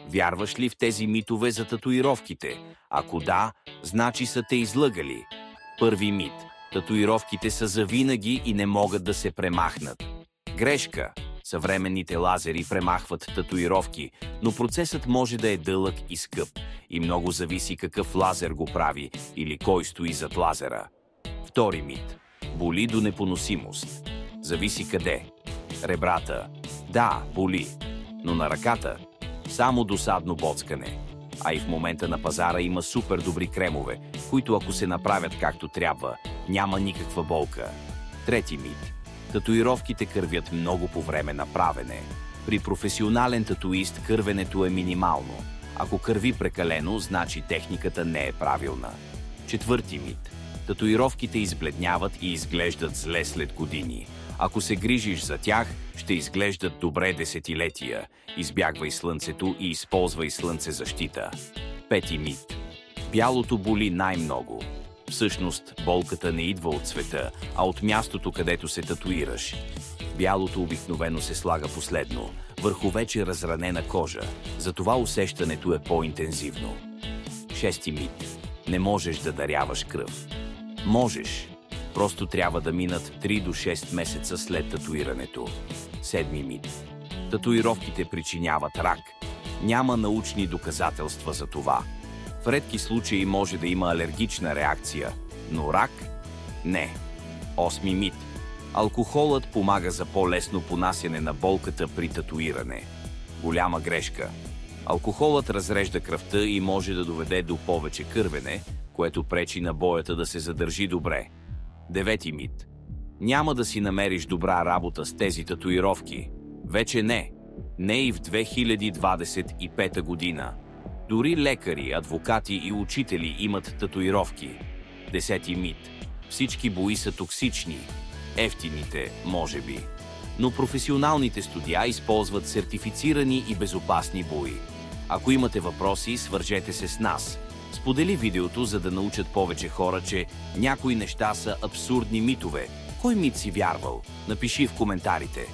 Вярваш ли в тези митове за татуировките? Ако да, значи са те излъгали. Първи мит. Татуировките са завинаги и не могат да се премахнат. Грешка. Съвременните лазери премахват татуировки, но процесът може да е дълъг и скъп и много зависи какъв лазер го прави или кой стои зад лазера. Втори мит. Боли до непоносимост. Зависи къде. Ребрата. Да, боли. Но на ръката само досадно боцкане. А и в момента на пазара има супер добри кремове, които ако се направят както трябва, няма никаква болка. Трети мит. Татуировките кървят много по време на правене. При професионален татуист кървенето е минимално. Ако кърви прекалено, значи техниката не е правилна. Четвърти мит. Татуировките избледняват и изглеждат зле след години. Ако се грижиш за тях, ще изглеждат добре десетилетия. Избягвай слънцето и използвай слънцезащита. Пети мит. Бялото боли най-много. Всъщност, болката не идва от цвета, а от мястото, където се татуираш. Бялото обикновено се слага последно, върху вече разранена кожа. Затова усещането е по-интензивно. Шести мит. Не можеш да даряваш кръв. Можеш. Просто трябва да минат 3 до 6 месеца след татуирането. Седми мит. Татуировките причиняват рак. Няма научни доказателства за това. В редки случаи може да има алергична реакция, но рак – не. Осми мит. Алкохолът помага за по-лесно понасяне на болката при татуиране. Голяма грешка. Алкохолът разрежда кръвта и може да доведе до повече кървене, което пречи на боята да се задържи добре. Девети мит. Няма да си намериш добра работа с тези татуировки. Вече не. Не и в 2025 година. Дори лекари, адвокати и учители имат татуировки. Десети мит. Всички бои са токсични. Евтините, може би. Но професионалните студия използват сертифицирани и безопасни бои. Ако имате въпроси, свържете се с нас. Сподели видеото, за да научат повече хора, че някои неща са абсурдни митове. Кой мит си вярвал? Напиши в коментарите.